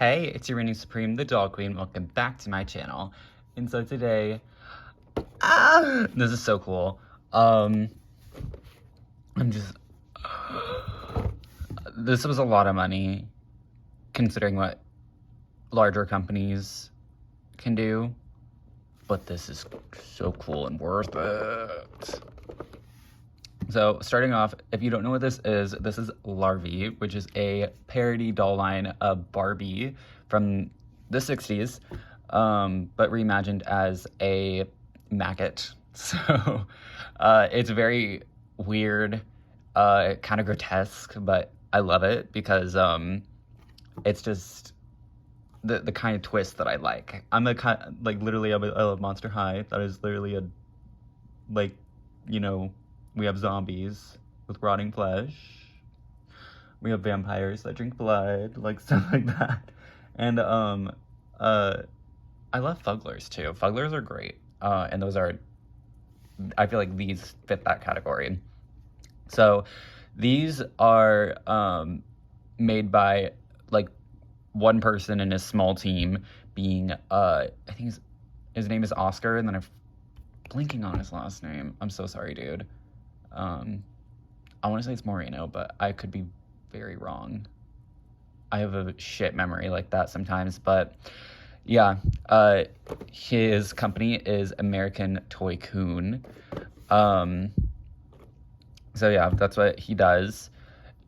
Hey, it's your reigning supreme, the Doll Queen. Welcome back to my channel. And so today, this is so cool. I'm just, this was a lot of money considering what larger companies can do, but this is so cool and worth it. So starting off, if you don't know what this is Larvie, which is a parody doll line of Barbie from the 60s, but reimagined as a maggot. So it's very weird, kind of grotesque, but I love it because it's just the kind of twist that I like. I'm a kind, like, literally, I love Monster High. That is literally a, like, you know, we have zombies with rotting flesh. We have vampires that drink blood, like stuff like that. And I love fugglers too. Fugglers are great. And those are, I feel like these fit that category. So these are made by like one person in a small team, being I think his name is Oscar, and then I'm blinking on his last name. I'm so sorry, dude. I want to say it's Moreno, but I could be very wrong. I have a shit memory like that sometimes, but yeah, his company is American Toy Coon. So yeah, that's what he does.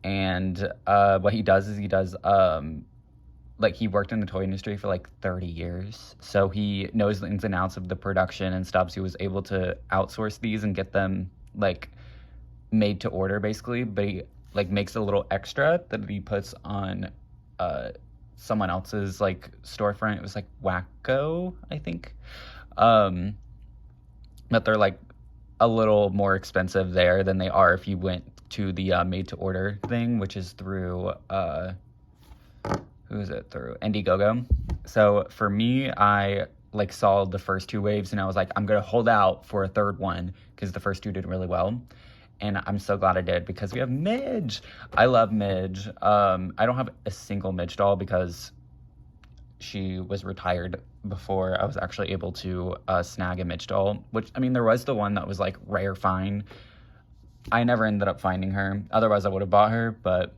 And what he does is he does like, he worked in the toy industry for like 30 years, so he knows the ins and outs of the production and stuff. So he was able to outsource these and get them like made to order basically, but he like makes a little extra that he puts on someone else's like storefront. It was like Wacko, I think, but they're like a little more expensive there than they are if you went to the made to order thing, which is through who is it through? Indiegogo. So for me, I like saw the first two waves and I was like, I'm gonna hold out for a third one because the first two did really well. And I'm so glad I did because we have Midge. I love Midge. I don't have a single Midge doll because she was retired before I was actually able to snag a Midge doll, which, I mean, there was the one that was like rare find. I never ended up finding her. Otherwise I would have bought her, but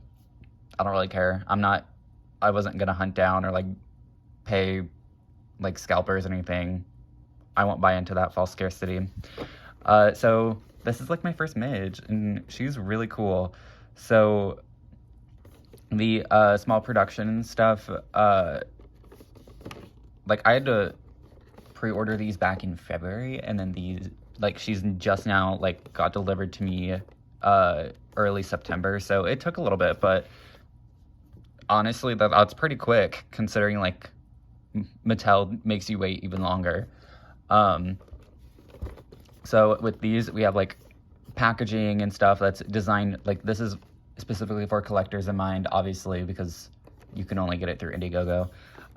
I don't really care. I wasn't gonna hunt down or like pay like scalpers or anything. I won't buy into that false scarcity. So this is like my first Midge, and she's really cool. So the small production and stuff, like I had to pre-order these back in February, and then these, like, she's just now like got delivered to me early September, so it took a little bit, but honestly that's pretty quick considering like Mattel makes you wait even longer. So with these, we have like packaging and stuff that's designed, like this is specifically for collectors in mind, obviously, because you can only get it through Indiegogo.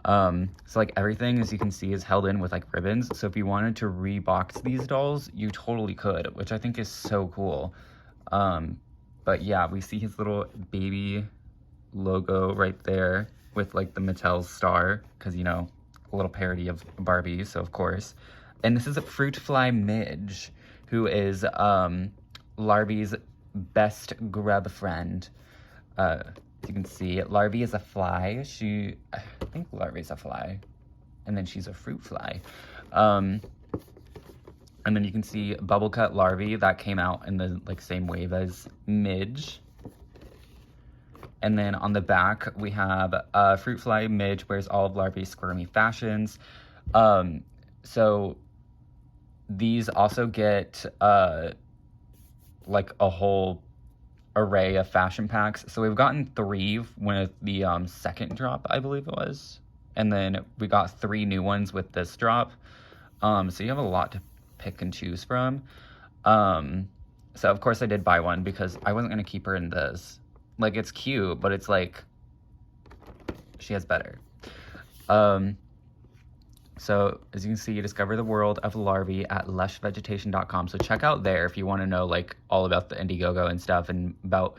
So like everything, as you can see, is held in with like ribbons. So if you wanted to rebox these dolls, you totally could, which I think is so cool. But yeah, we see his little baby logo right there with like the Mattel star, because, you know, a little parody of Barbie, so of course. And this is a fruit fly Midge, who is Larvie's best grub friend. You can see Larvie is a fly. I think Larvie's a fly, and then she's a fruit fly. And then you can see Bubble Cut Larvie, that came out in the like same wave as Midge. And then on the back we have Fruit Fly Midge wears all of Larvie's squirmy fashions. So these also get like a whole array of fashion packs. So we've gotten 3 with the second drop, I believe it was, and then we got 3 new ones with this drop. So you have a lot to pick and choose from. So of course I did buy one because I wasn't gonna keep her in this. Like, it's cute, but it's like she has better. So as you can see, you discover the world of Larvie at lushvegetation.com. So check out there if you want to know like all about the Indiegogo and stuff, and about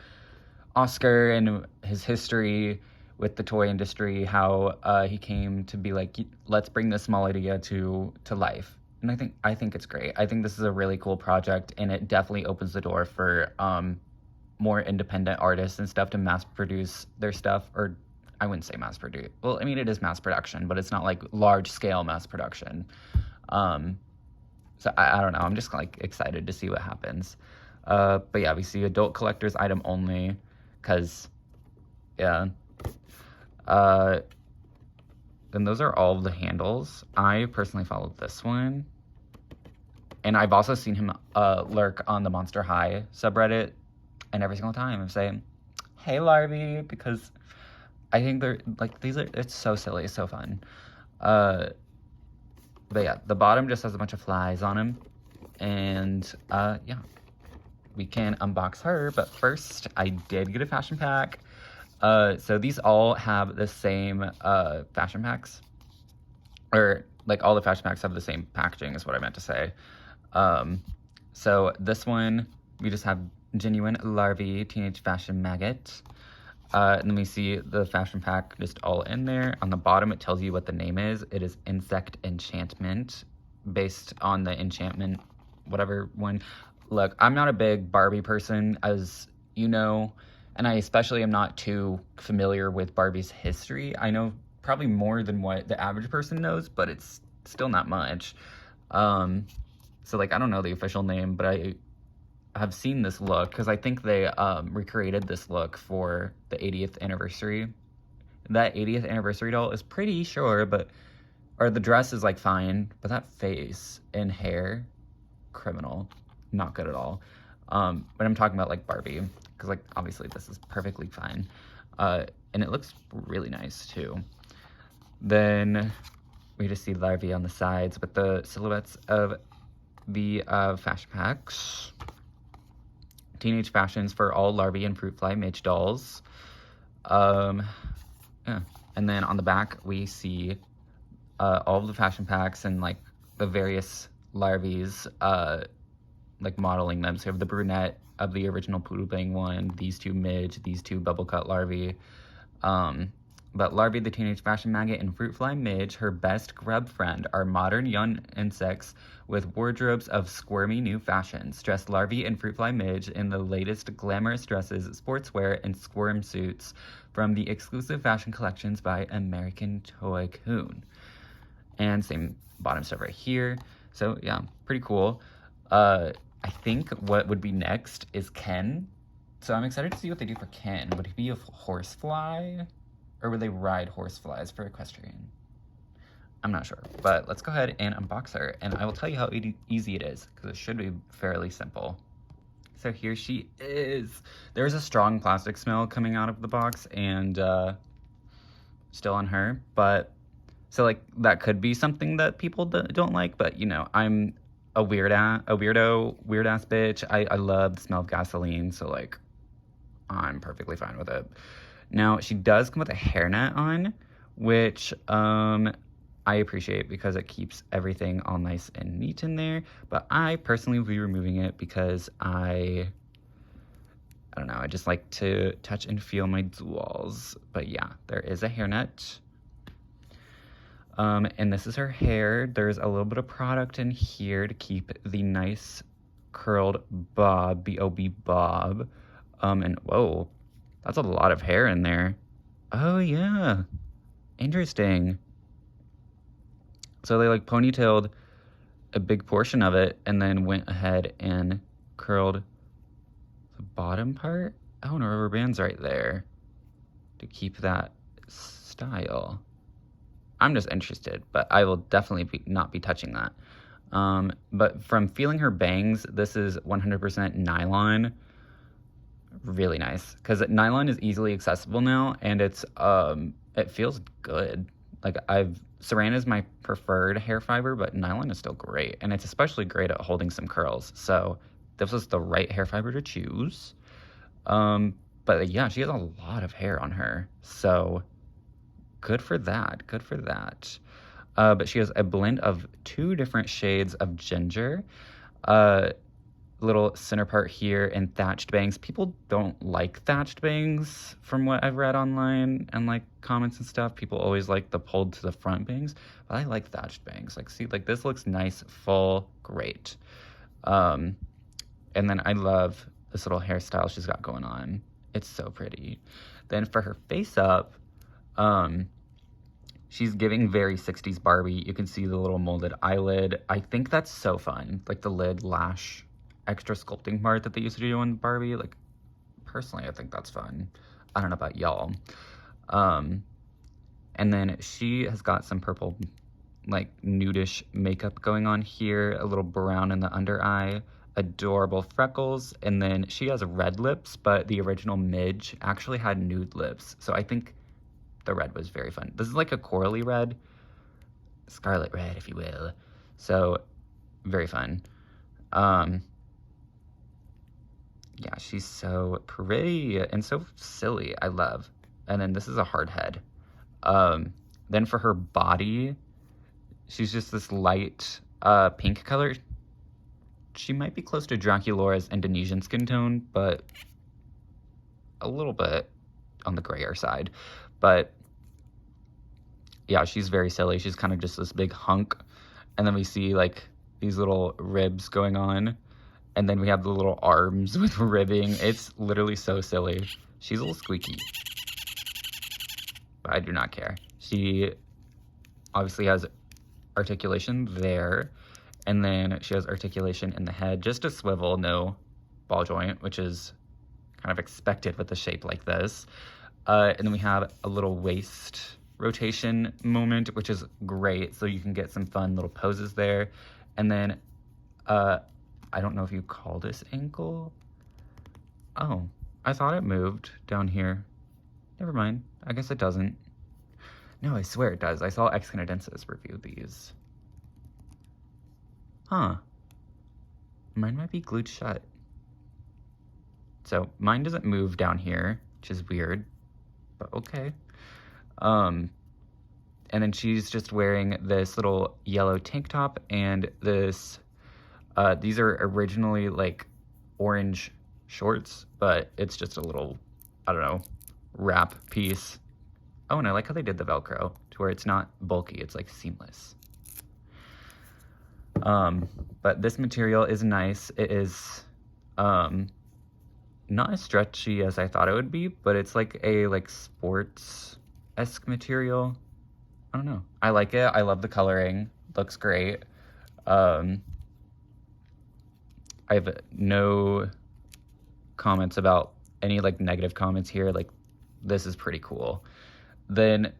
Oscar and his history with the toy industry, how he came to be like, let's bring this small idea to life. And I think it's great. I think this is a really cool project, and it definitely opens the door for more independent artists and stuff to mass produce their stuff. Or I wouldn't say mass produce. Well, I mean, it is mass production, but it's not like large scale mass production. So I don't know. I'm just like excited to see what happens. But yeah, we see adult collector's item only, because yeah. Then those are all of the handles. I personally followed this one. And I've also seen him lurk on the Monster High subreddit. And every single time I'm saying, hey, Larvie, because I think they're, like, it's so silly, it's so fun. But yeah, the bottom just has a bunch of flies on him. And yeah, we can unbox her. But first, I did get a fashion pack. So these all have the same fashion packs. Or, like, all the fashion packs have the same packaging is what I meant to say. So this one, we just have Genuine Larvie Teenage Fashion Maggot. And then we see the fashion pack just all in there. On the bottom, it tells you what the name is. It is Insect Enchantment, based on the enchantment, whatever one. Look, I'm not a big Barbie person, as you know, and I especially am not too familiar with Barbie's history. I know probably more than what the average person knows, but it's still not much. So, like, I don't know the official name, but I have seen this look, because I think they recreated this look for the 80th anniversary. That 80th anniversary doll is pretty sure, or the dress is, like, fine, but that face and hair, criminal. Not good at all. But I'm talking about, like, Barbie, because, like, obviously this is perfectly fine. And it looks really nice, too. Then we just see Larvie on the sides with the silhouettes of the fashion packs. Teenage fashions for all Larvie and Fruit Fly Midge dolls. Yeah. And then on the back, we see all of the fashion packs and, like, the various Larvies, like, modeling them. So you have the brunette of the original Poodle Bang one, these two Midge, these two Bubble Cut Larvie. But Larvie the Teenage Fashion Maggot and Fruit Fly Midge, her best grub friend, are modern young insects with wardrobes of squirmy new fashions. Dress Larvie and Fruit Fly Midge in the latest glamorous dresses, sportswear, and squirm suits from the exclusive fashion collections by American Toy Coon. And same bottom stuff right here. So yeah, pretty cool. I think what would be next is Ken. So I'm excited to see what they do for Ken. Would he be a horsefly? Or would they ride horseflies for equestrian? I'm not sure. But let's go ahead and unbox her. And I will tell you how easy it is, because it should be fairly simple. So here she is. There's a strong plastic smell coming out of the box, and still on her. But, so, like, that could be something that people don't like. But, you know, I'm a weirdo, weird-ass bitch. I love the smell of gasoline, so, like, I'm perfectly fine with it. Now, she does come with a hairnet on, which I appreciate, because it keeps everything all nice and neat in there. But I personally will be removing it, because I don't know, I just like to touch and feel my jewels. But yeah, there is a hairnet. And this is her hair. There's a little bit of product in here to keep the nice curled bob, B-O-B bob. And whoa, that's a lot of hair in there. Oh yeah, interesting. So they, like, ponytailed a big portion of it and then went ahead and curled the bottom part. Oh, and rubber bands right there to keep that style. I'm just interested, but I will definitely not be touching that. But from feeling her bangs, this is 100% nylon. Really nice, because nylon is easily accessible now, and it's it feels good. Like, Saran is my preferred hair fiber, but nylon is still great, and it's especially great at holding some curls. So this was the right hair fiber to choose. But yeah, she has a lot of hair on her, so good for that. Good for that. But she has a blend of 2 different shades of ginger. little center part here and thatched bangs. People don't like thatched bangs from what I've read online and like comments and stuff. People always like the pulled to the front bangs, but I like thatched bangs. Like, see, like this looks nice, full, great. And then I love this little hairstyle she's got going on. It's so pretty. Then for her face up, she's giving very 60s Barbie. You can see the little molded eyelid. I think that's so fun. Like the lid lash extra sculpting part that they used to do on Barbie. Like, personally, I think that's fun. I don't know about y'all. And then she has got some purple, like, nudish makeup going on here. A little brown in the under eye. Adorable freckles. And then she has red lips, but the original Midge actually had nude lips. So I think the red was very fun. This is like a corally red. Scarlet red, if you will. So, very fun. Yeah, she's so pretty and so silly. I love. And then this is a hard head. Then for her body, she's just this light pink color. She might be close to Draculaura's Indonesian skin tone, but a little bit on the grayer side. But yeah, she's very silly. She's kind of just this big hunk. And then we see like these little ribs going on. And then we have the little arms with ribbing. It's literally so silly. She's a little squeaky. But I do not care. She obviously has articulation there. And then she has articulation in the head. Just a swivel, no ball joint, which is kind of expected with a shape like this. And then we have a little waist rotation moment, which is great. So you can get some fun little poses there. And then, I don't know if you call this ankle. Oh, I thought it moved down here. Never mind. I guess it doesn't. No, I swear it does. I saw Ex Canadensis review these. Huh. Mine might be glued shut. So mine doesn't move down here, which is weird, but okay. And then she's just wearing this little yellow tank top and this, these are originally like orange shorts, but it's just a little, I don't know, wrap piece. Oh, and I like how they did the Velcro to where it's not bulky, it's like seamless. But this material is nice. It is, not as stretchy as I thought it would be, but it's like a like sports-esque material. I don't know. I like it. I love the coloring. Looks great. I have no comments about any like negative comments here. Like, this is pretty cool. Then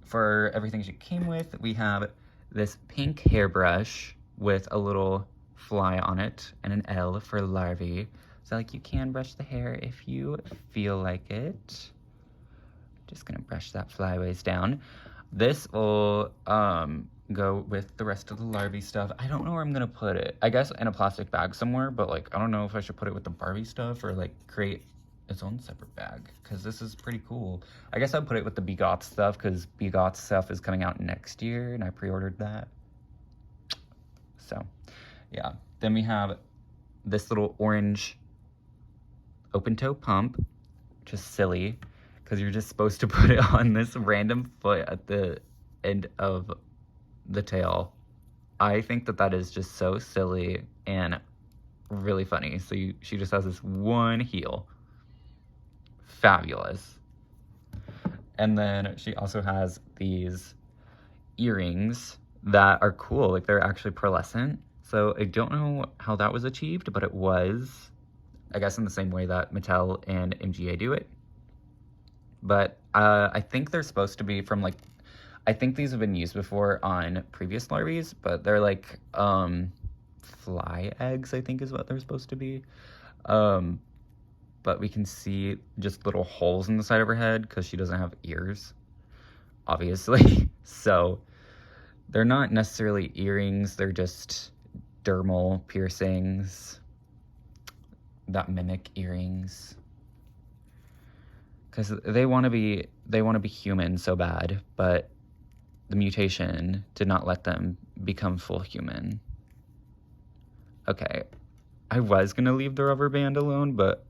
for everything she came with, we have this pink hairbrush with a little fly on it and an L for Larvie. So like you can brush the hair if you feel like it. Just gonna brush that flyaways down. This will go with the rest of the Larvie stuff. I don't know where I'm gonna put it. I guess in a plastic bag somewhere, but like I don't know if I should put it with the Barbie stuff or like create its own separate bag, because this is pretty cool. I guess I'll put it with the Begot stuff, because Begot stuff is coming out next year and I pre-ordered that. So yeah, then we have this little orange open toe pump, which is silly because you're just supposed to put it on this random foot at the end of the tail. I think that that is just so silly and really funny. So she just has this one heel. Fabulous. And then she also has these earrings that are cool. Like, they're actually pearlescent. So I don't know how that was achieved, but it was, I guess, in the same way that Mattel and MGA do it. But I think they're supposed to be from, like, I think these have been used before on previous Larvies, but they're like fly eggs, I think is what they're supposed to be. But we can see just little holes in the side of her head because she doesn't have ears, obviously. So they're not necessarily earrings, they're just dermal piercings that mimic earrings. Because they want to be human so bad, but the mutation did not let them become full human. Okay, I was gonna leave the rubber band alone, but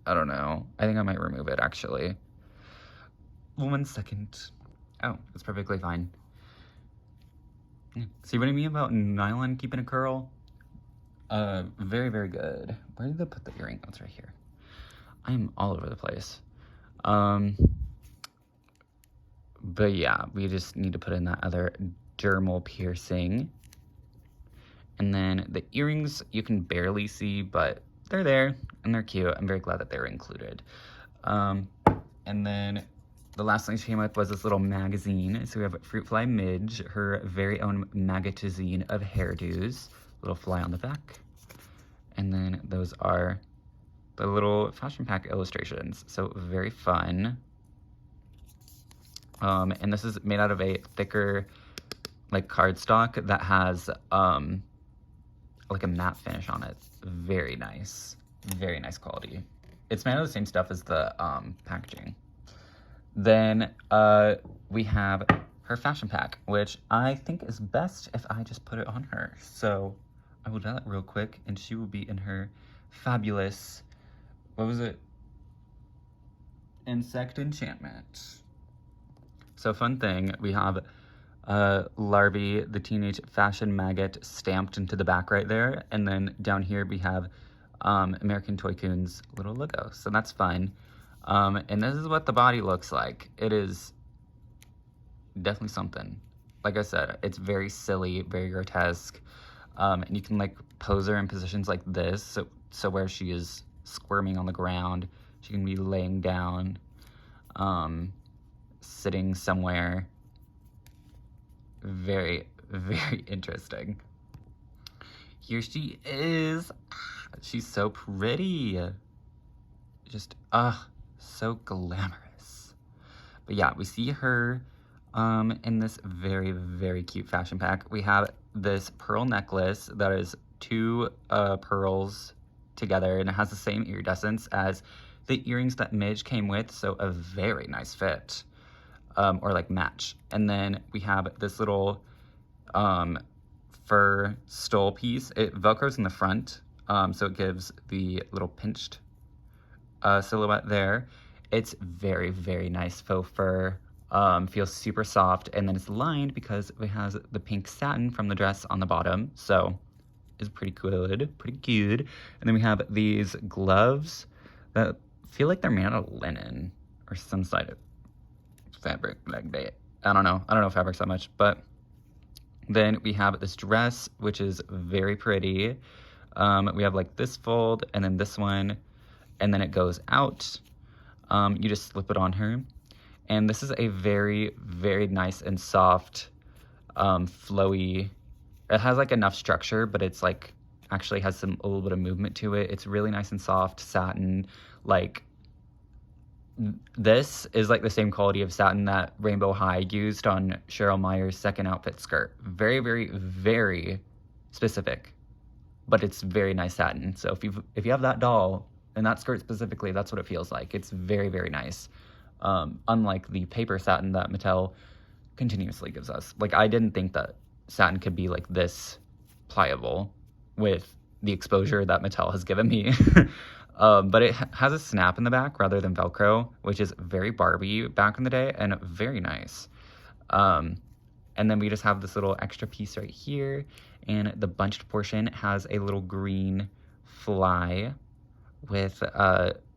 I don't know. I think I might remove it, actually. 1 second. Oh, that's perfectly fine. See what I mean about nylon keeping a curl? Very, very good. Where did they put the earring? Oh, it's right here. I'm all over the place. But yeah, we just need to put in that other dermal piercing. And then the earrings you can barely see, but they're there and they're cute. I'm very glad that they're included. And then the last thing she came with was this little magazine. So we have Fruit Fly Midge, her very own magazine of hairdos. Little fly on the back. And then those are the little fashion pack illustrations. So very fun. And this is made out of a thicker, like, cardstock that has like a matte finish on it. Very nice quality. It's made out of the same stuff as the packaging. Then we have her fashion pack, which I think is best if I just put it on her. So I will do that real quick, and she will be in her fabulous, what was it? Insect enchantment. So fun thing, we have Larvie, the teenage fashion maggot, stamped into the back right there. And then down here we have American Toy Coon's little logo. So that's fun. And this is what the body looks like. It is definitely something. Like I said, it's very silly, very grotesque. And you can like pose her in positions like this. So where she is squirming on the ground, she can be laying down, sitting somewhere. Very, very interesting. Here she is. She's so pretty. Just, so glamorous. But yeah, we see her in this very, very cute fashion pack. We have this pearl necklace that is 2 pearls together, and it has the same iridescence as the earrings that Midge came with, so a very nice fit. Or like match. And then we have this little fur stole piece. It velcros in the front, so it gives the little pinched silhouette there. It's very, very nice faux fur. Feels super soft, and then it's lined because it has the pink satin from the dress on the bottom, so it's pretty good, pretty cute. And then we have these gloves that feel like they're made out of linen or some sort of fabric like that. I don't know fabrics that much. But then we have this dress, which is very pretty. We have like this fold and then this one, and then it goes out. You just slip it on her, and this is a very, very nice and soft, flowy. It has like enough structure, but it's like actually has a little bit of movement to it. It's really nice and soft satin. Like, this is like the same quality of satin that Rainbow High used on Cheryl Meyer's second outfit skirt. Very, very, very specific, but it's very nice satin. So if you have that doll and that skirt specifically, that's what it feels like. It's very, very nice. Unlike the paper satin that Mattel continuously gives us. Like, I didn't think that satin could be like this pliable with the exposure that Mattel has given me. But it has a snap in the back rather than Velcro, which is very Barbie back in the day and very nice. And then we just have this little extra piece right here, and the bunched portion has a little green fly with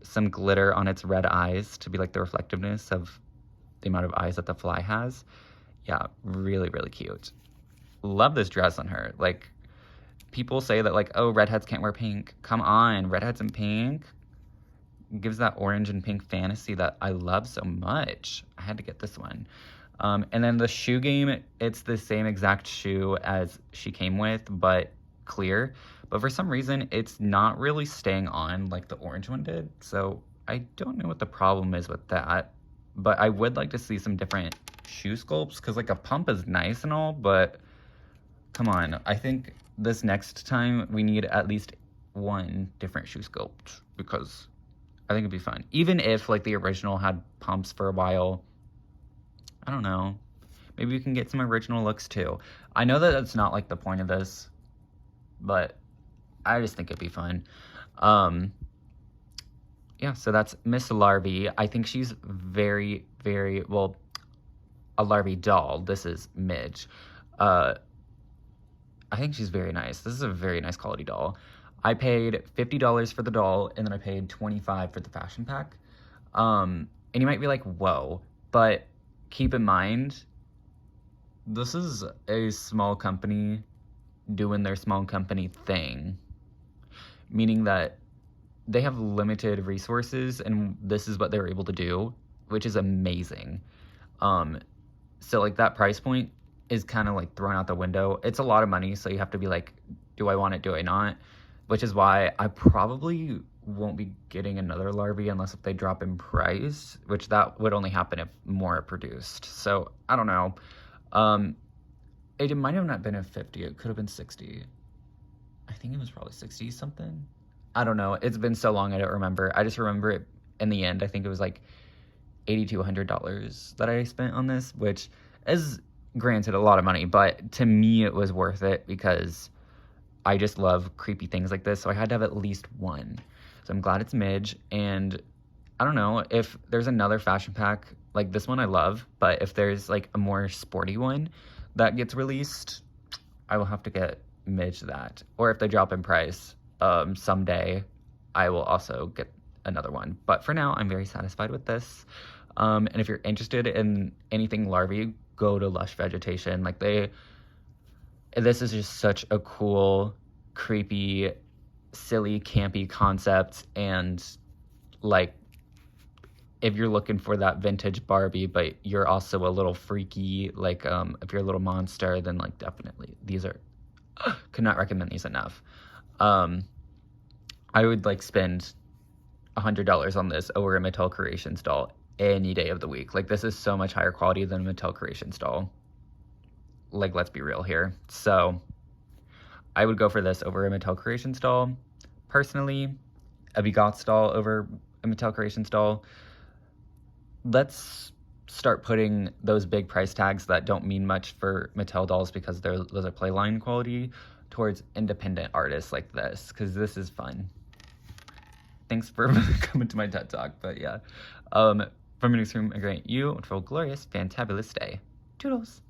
some glitter on its red eyes to be like the reflectiveness of the amount of eyes that the fly has. Yeah, really, really cute. Love this dress on her. Like, people say that, like, oh, redheads can't wear pink. Come on, redheads in pink gives that orange and pink fantasy that I love so much. I had to get this one. And then the shoe game, it's the same exact shoe as she came with, but clear. But for some reason, it's not really staying on like the orange one did. So I don't know what the problem is with that. But I would like to see some different shoe sculpts, because like a pump is nice and all, but come on. I think this next time we need at least one different shoe sculpt, because I think it'd be fun. Even if like the original had pumps for a while, I don't know. Maybe we can get some original looks too. I know that that's not like the point of this, but I just think it'd be fun. Yeah, so that's Miss Larvie. I think she's very, very, well, a Larvie doll. This is Midge. I think she's very nice. This is a very nice quality doll. I paid $50 for the doll, and then I paid $25 for the fashion pack. And you might be like, whoa, but keep in mind, this is a small company doing their small company thing, meaning that they have limited resources, and this is what they were able to do, which is amazing. So like that price point is kind of like thrown out the window. It's a lot of money, so you have to be like, do I want it, do I not? Which is why I probably won't be getting another Larvie unless if they drop in price, which that would only happen if more are produced. So I don't know. It might have not been a 50, it could have been 60. I think it was probably 60 something. I don't know. It's been so long I don't remember. I just remember it in the end. I think it was like $8,200 that I spent on this, which is granted a lot of money, but to me it was worth it because I just love creepy things like this. So I had to have at least one. So I'm glad it's Midge. And I don't know if there's another fashion pack like this one I love, but if there's like a more sporty one that gets released, I will have to get Midge that. Or if they drop in price, someday I will also get another one. But for now, I'm very satisfied with this. And if you're interested in anything Larvie, go to Lush Vegetation. Like this is just such a cool, creepy, silly, campy concept. And like, if you're looking for that vintage Barbie, but you're also a little freaky, like if you're a little monster, then like definitely these are, could not recommend these enough. I would like spend $100 on this over a Mattel Creations doll any day of the week. Like this is so much higher quality than a Mattel Creations doll. Like, let's be real here. So I would go for this over a Mattel Creations doll. Personally, a Begots doll over a Mattel Creations doll. Let's start putting those big price tags that don't mean much for Mattel dolls because those are playline quality towards independent artists like this, because this is fun. Thanks for coming to my TED Talk, but yeah. From an extreme, a great you, wonderful, glorious, fantabulous day. Toodles.